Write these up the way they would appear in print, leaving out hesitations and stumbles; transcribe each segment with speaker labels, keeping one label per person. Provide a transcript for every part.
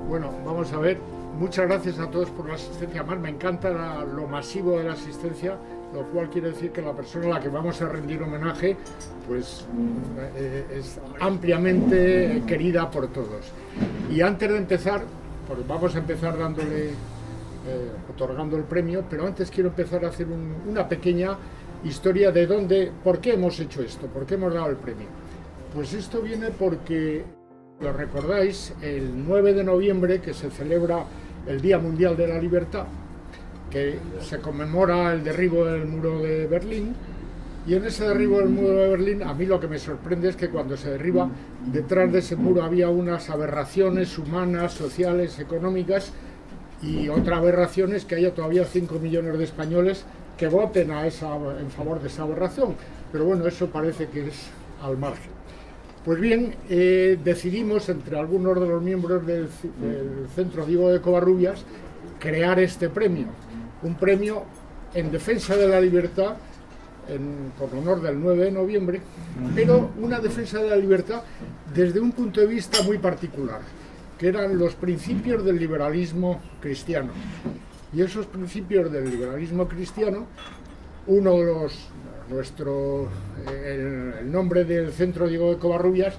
Speaker 1: Bueno, vamos a ver. Muchas gracias a todos por la asistencia. Más me encanta lo masivo de la asistencia, lo cual quiere decir que la persona a la que vamos a rendir homenaje pues es ampliamente querida por todos. Y antes de empezar, pues vamos a empezar otorgando el premio, pero antes quiero empezar a hacer una pequeña historia de por qué hemos hecho esto, por qué hemos dado el premio. Pues esto viene porque, lo recordáis, el 9 de noviembre, que se celebra el Día Mundial de la Libertad, que se conmemora el derribo del muro de Berlín, y en ese derribo del muro de Berlín, a mí lo que me sorprende es que cuando se derriba, detrás de ese muro había unas aberraciones humanas, sociales, económicas, y otra aberración es que haya todavía 5 millones de españoles que voten en favor de esa aberración. Pero bueno, eso parece que es al margen. Pues bien, decidimos entre algunos de los miembros del Centro Diego de Covarrubias crear este premio, un premio en defensa de la libertad, con honor del 9 de noviembre, pero una defensa de la libertad desde un punto de vista muy particular, que eran los principios del liberalismo cristiano. Y esos principios del liberalismo cristiano, uno de el nombre del Centro Diego de Covarrubias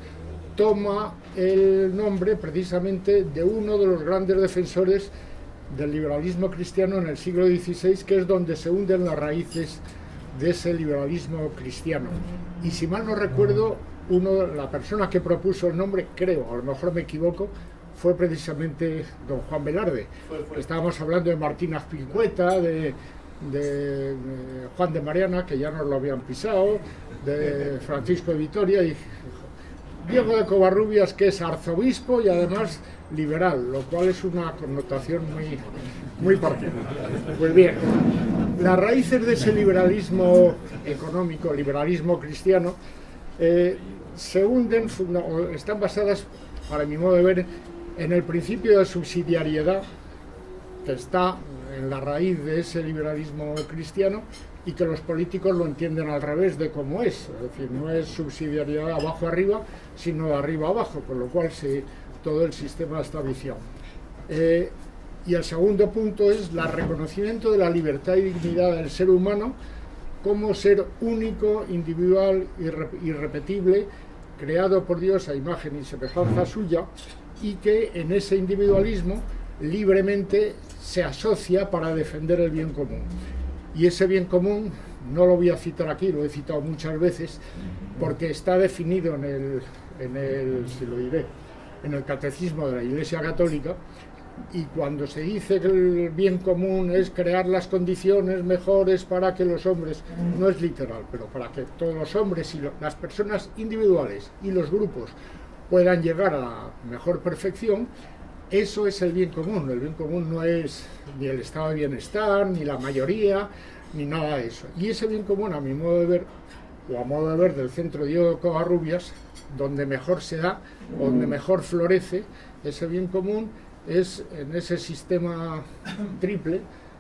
Speaker 1: toma el nombre precisamente de uno de los grandes defensores del liberalismo cristiano en el siglo XVI, que es donde se hunden las raíces de ese liberalismo cristiano. Y si mal no recuerdo, la persona que propuso el nombre, creo, a lo mejor me equivoco, fue precisamente don Juan Velarde. Estábamos hablando de Martín Azpilicueta, de Juan de Mariana, que ya nos lo habían pisado, de Francisco de Vitoria, y Diego de Covarrubias, que es arzobispo y además liberal, lo cual es una connotación muy particular. Pues bien, las raíces de ese liberalismo económico, liberalismo cristiano, se hunden, están basadas, para mi modo de ver, en el principio de subsidiariedad, que está en la raíz de ese liberalismo cristiano, y que los políticos lo entienden al revés de cómo es decir, no es subsidiariedad de abajo arriba, sino de arriba abajo, con lo cual todo el sistema está viciado. Y el segundo punto es el reconocimiento de la libertad y dignidad del ser humano como ser único, individual, irrepetible, creado por Dios a imagen y semejanza suya, y que en ese individualismo libremente se asocia para defender el bien común. Y ese bien común, no lo voy a citar aquí, lo he citado muchas veces, porque está definido en el Catecismo de la Iglesia Católica, y cuando se dice que el bien común es crear las condiciones mejores para que los hombres, no es literal, pero para que todos los hombres y las personas individuales y los grupos puedan llegar a la mejor perfección, eso es el bien común. El bien común no es ni el estado de bienestar, ni la mayoría, ni nada de eso. Y ese bien común, a mi modo de ver, o a modo de ver del Centro Diego de Covarrubias, donde mejor se da, donde mejor florece ese bien común, es en ese sistema triple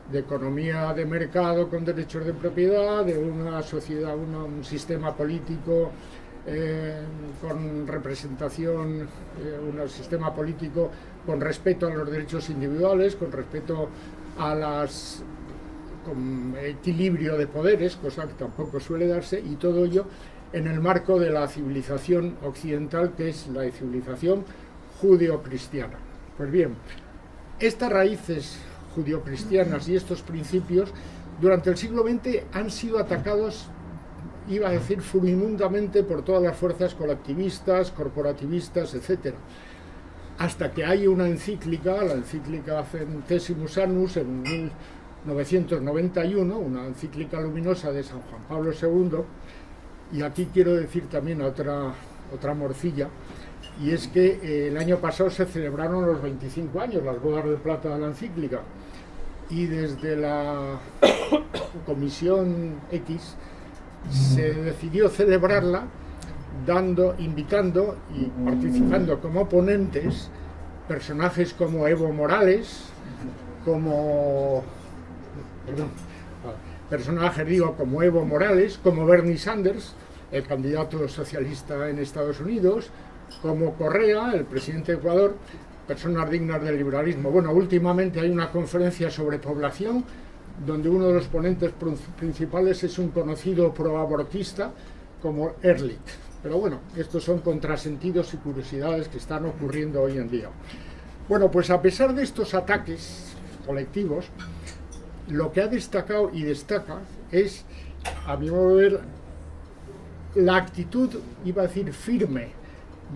Speaker 1: de economía de mercado con derechos de propiedad, de una sociedad, un sistema político con representación, un sistema político con respeto a los derechos individuales, con respeto con equilibrio de poderes, cosa que tampoco suele darse, y todo ello en el marco de la civilización occidental, que es la civilización judeo-cristiana. Pues bien, estas raíces judio-cristianas y estos principios durante el siglo XX han sido atacados, iba a decir furibundamente, por todas las fuerzas colectivistas, corporativistas, etc. Hasta que hay una encíclica, la encíclica Centesimus Annus, en 1991, una encíclica luminosa de San Juan Pablo II, y aquí quiero decir también otra morcilla, y es que el año pasado se celebraron los 25 años, las bodas de plata de la encíclica, y desde la Comisión X se decidió celebrarla invitando y participando como ponentes personajes como Evo Morales, como Bernie Sanders, el candidato socialista en Estados Unidos, como Correa, el presidente de Ecuador, personas dignas del liberalismo. Bueno, últimamente hay una conferencia sobre población, donde uno de los ponentes principales es un conocido proabortista como Ehrlich. Pero bueno, estos son contrasentidos y curiosidades que están ocurriendo hoy en día. Bueno, pues a pesar de estos ataques colectivos, lo que ha destacado y destaca es, a mi modo de ver, la actitud, iba a decir firme,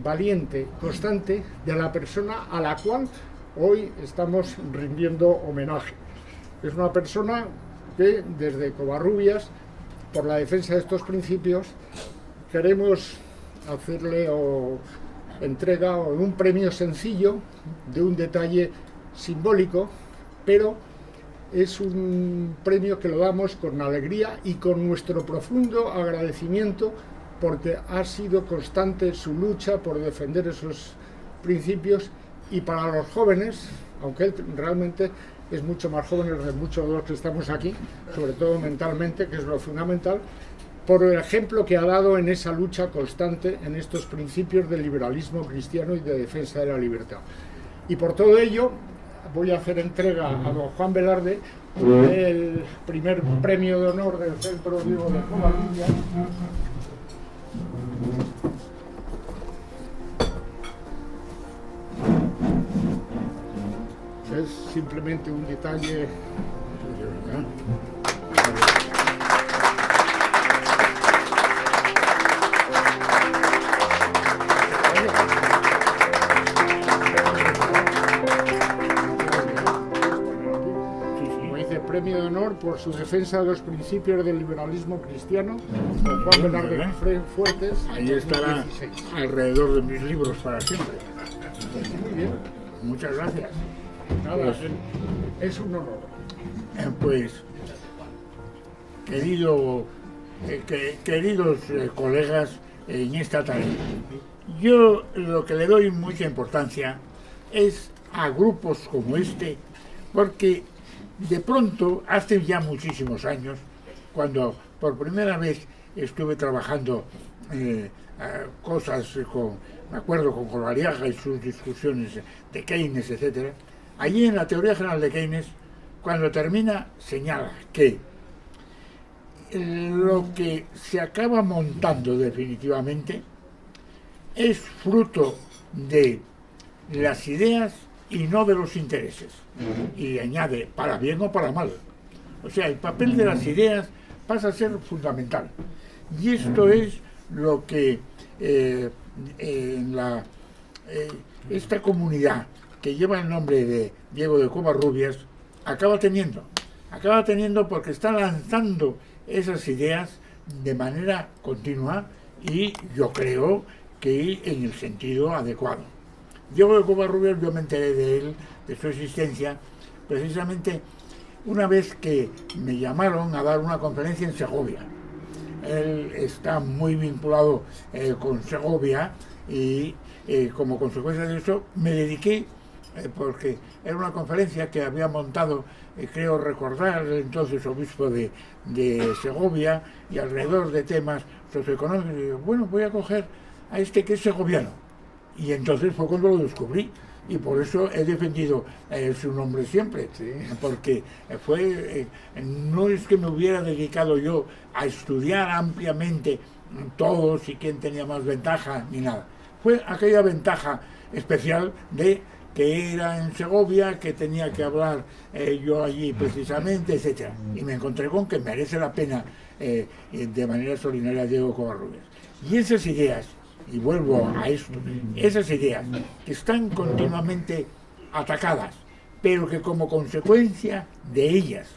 Speaker 1: valiente, constante, de la persona a la cual hoy estamos rindiendo homenaje. Es una persona que desde Covarrubias, por la defensa de estos principios, queremos hacerle entrega de un premio sencillo, de un detalle simbólico, pero es un premio que lo damos con alegría y con nuestro profundo agradecimiento, porque ha sido constante su lucha por defender esos principios, y para los jóvenes, aunque él realmente es mucho más joven de muchos de los que estamos aquí, sobre todo mentalmente, que es lo fundamental, por el ejemplo que ha dado en esa lucha constante en estos principios del liberalismo cristiano y de defensa de la libertad. Y por todo ello voy a hacer entrega a don Juan Velarde del primer premio de honor del Centro Diego de Covarrubias. Es simplemente un detalle. Premio de honor por su defensa de los principios del liberalismo cristiano, don Juan Velarde Fuertes.
Speaker 2: Ahí estará alrededor de mis libros para siempre.
Speaker 1: Muy bien.
Speaker 2: Muchas gracias.
Speaker 1: Nada, pues, es un honor.
Speaker 2: Pues, queridos colegas, en esta tarea, yo lo que le doy mucha importancia es a grupos como este, porque de pronto, hace ya muchísimos años, cuando por primera vez estuve trabajando cosas me acuerdo con Colariaga y sus discusiones de Keynes, etcétera, allí en la teoría general de Keynes, cuando termina, señala que lo que se acaba montando definitivamente es fruto de las ideas y no de los intereses. Y añade, para bien o para mal. O sea, el papel de las ideas pasa a ser fundamental. Y esto es lo que esta comunidad que lleva el nombre de Diego de Covarrubias acaba teniendo porque está lanzando esas ideas de manera continua, y yo creo que en el sentido adecuado. Diego de Covarrubias, yo me enteré de él, de su existencia, precisamente una vez que me llamaron a dar una conferencia en Segovia. Él está muy vinculado con Segovia, y como consecuencia de eso me dediqué, porque era una conferencia que había montado, creo recordar, el entonces obispo de Segovia, y alrededor de temas socioeconómicos. Y digo, bueno, voy a coger a este que es segoviano. Y entonces fue cuando lo descubrí, y por eso he defendido su nombre siempre, sí. Porque no es que me hubiera dedicado yo a estudiar ampliamente todos y quién tenía más ventaja ni nada. Fue aquella ventaja especial de que era en Segovia, que tenía que hablar yo allí precisamente, etcétera. Y me encontré con que merece la pena de manera extraordinaria Diego Covarrubias. Y esas ideas, y vuelvo a esto, esas ideas que están continuamente atacadas, pero que como consecuencia de ellas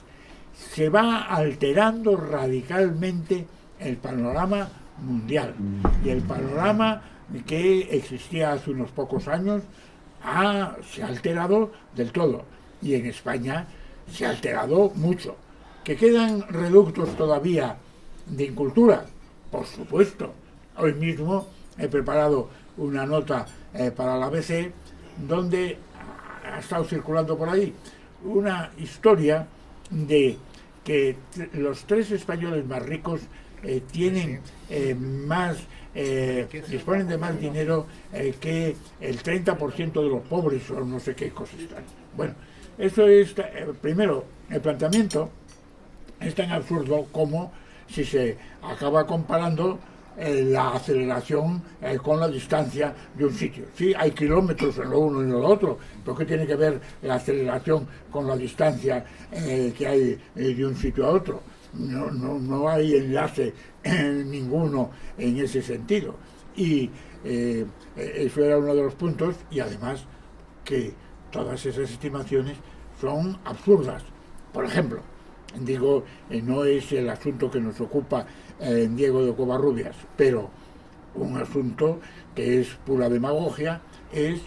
Speaker 2: se va alterando radicalmente el panorama mundial, y el panorama que existía hace unos pocos años se ha alterado del todo, y en España se ha alterado mucho. ¿Que quedan reductos todavía de incultura? Por supuesto. Hoy mismo he preparado una nota para la ABC, donde ha estado circulando por ahí una historia de que los 3 españoles más ricos tienen disponen de más dinero que el 30% de los pobres o no sé qué cosas están. Bueno, eso es, primero, el planteamiento es tan absurdo como si se acaba comparando la aceleración con la distancia de un sitio. Sí, hay kilómetros en lo uno y en lo otro, pero ¿qué tiene que ver la aceleración con la distancia que hay de un sitio a otro? No hay enlace ninguno en ese sentido. Y eso era uno de los puntos, y además que todas esas estimaciones son absurdas. Por ejemplo, digo, no es el asunto que nos ocupa Diego de Covarrubias, pero un asunto que es pura demagogia es,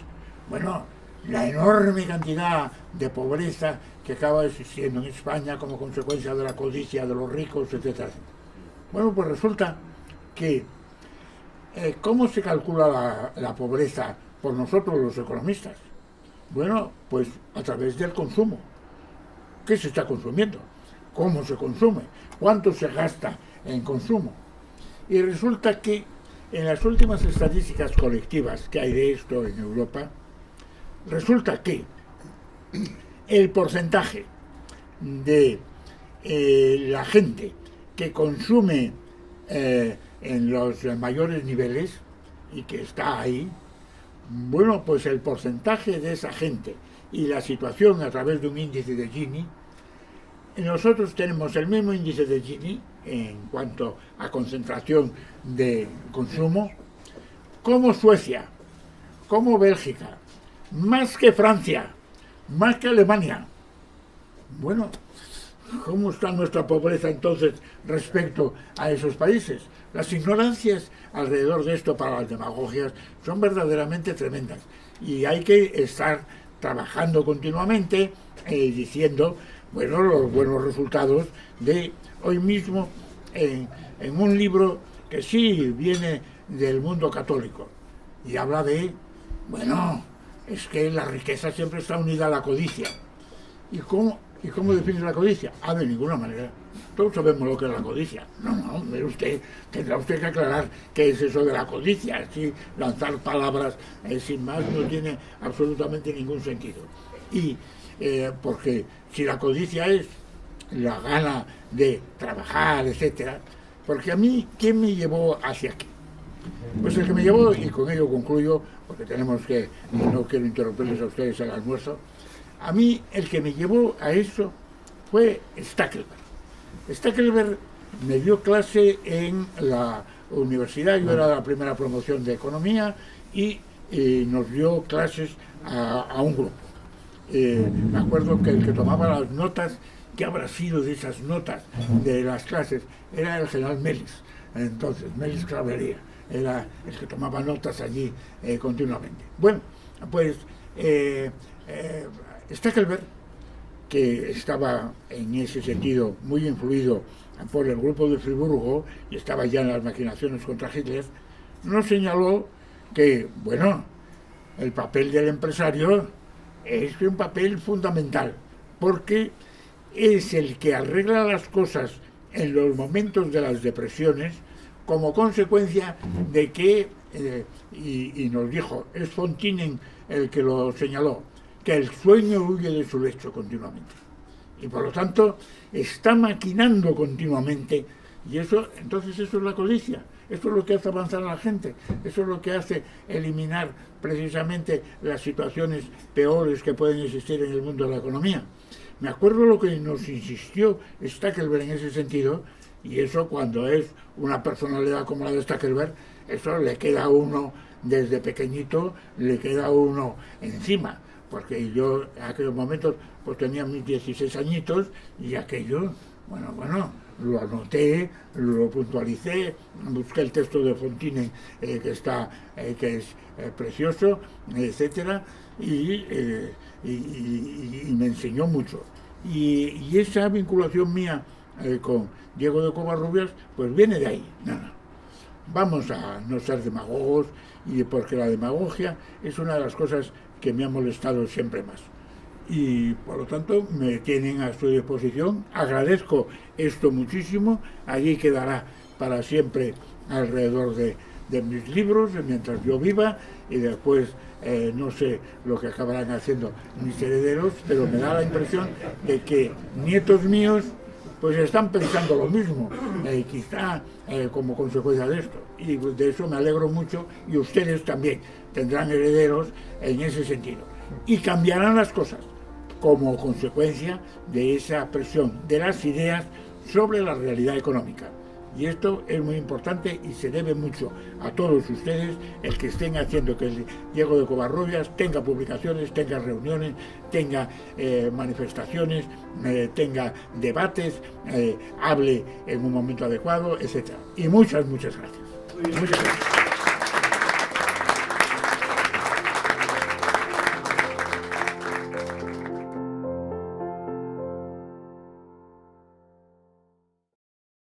Speaker 2: bueno, la enorme cantidad de pobreza que acaba existiendo en España como consecuencia de la codicia de los ricos, etc. Bueno, pues resulta que ¿cómo se calcula la pobreza por nosotros los economistas? Bueno, pues a través del consumo. ¿Qué se está consumiendo? ¿Cómo se consume? ¿Cuánto se gasta en consumo? Y resulta que en las últimas estadísticas colectivas que hay de esto en Europa, resulta que el porcentaje de la gente que consume en los mayores niveles y que está ahí, bueno, pues el porcentaje de esa gente y la situación a través de un índice de Gini, nosotros tenemos el mismo índice de Gini en cuanto a concentración de consumo como Suecia, como Bélgica, más que Francia, más que Alemania. Bueno, ¿cómo está nuestra pobreza entonces respecto a esos países? Las ignorancias alrededor de esto para las demagogias son verdaderamente tremendas y hay que estar trabajando continuamente diciendo, bueno, los buenos resultados de hoy mismo en un libro que sí viene del mundo católico y habla de, bueno, es que la riqueza siempre está unida a la codicia. ¿Y cómo define la codicia? De ninguna manera. Todos sabemos lo que es la codicia. No, mire usted, tendrá usted que aclarar qué es eso de la codicia. Así lanzar palabras sin más no tiene absolutamente ningún sentido. Y porque si la codicia es la gana de trabajar, etcétera, porque a mí, ¿quién me llevó hacia aquí? Pues el que me llevó, y con ello concluyo, porque tenemos que, no quiero interrumpirles a ustedes al almuerzo, a mí el que me llevó a eso fue Stackelberg. Stackelberg me dio clase en la universidad, yo era de la primera promoción de economía, y nos dio clases a un grupo. Me acuerdo que el que tomaba las notas, ¿qué habrá sido de esas notas de las clases? Era el general Melis, entonces, Melis Clavería, era el que tomaba notas allí continuamente. Bueno, pues Stackelberg, que estaba en ese sentido muy influido por el grupo de Friburgo y estaba ya en las maquinaciones contra Hitler, nos señaló que, bueno, el papel del empresario es un papel fundamental, porque es el que arregla las cosas en los momentos de las depresiones como consecuencia de que, y nos dijo, es Fontinen el que lo señaló, que el sueño huye de su lecho continuamente. Y por lo tanto está maquinando continuamente. Y eso, entonces eso es la codicia. Eso es lo que hace avanzar a la gente. Eso es lo que hace eliminar precisamente las situaciones peores que pueden existir en el mundo de la economía. Me acuerdo lo que nos insistió Stackelberg en ese sentido, y eso cuando es una personalidad como la de Stackelberg, eso le queda a uno desde pequeñito, le queda a uno encima. Porque yo en aquellos momentos pues tenía mis 16 añitos y aquello, bueno, lo anoté, lo puntualicé, busqué el texto de Fontinen que es precioso, etcétera, y me enseñó mucho. Y esa vinculación mía con Diego de Covarrubias pues viene de ahí. No. Vamos a no ser demagogos, y porque la demagogia es una de las cosas que me ha molestado siempre más. Y por lo tanto me tienen a su disposición. Agradezco esto muchísimo. Allí quedará para siempre alrededor de mis libros mientras yo viva, y después no sé lo que acabarán haciendo mis herederos, pero me da la impresión de que nietos míos pues están pensando lo mismo, quizá como consecuencia de esto, y de eso me alegro mucho, y ustedes también tendrán herederos en ese sentido, y cambiarán las cosas como consecuencia de esa presión de las ideas sobre la realidad económica. Y esto es muy importante y se debe mucho a todos ustedes el que estén haciendo que el Diego de Covarrubias tenga publicaciones, tenga reuniones, tenga manifestaciones, tenga debates, hable en un momento adecuado, etc. Y muchas gracias. Muchas gracias.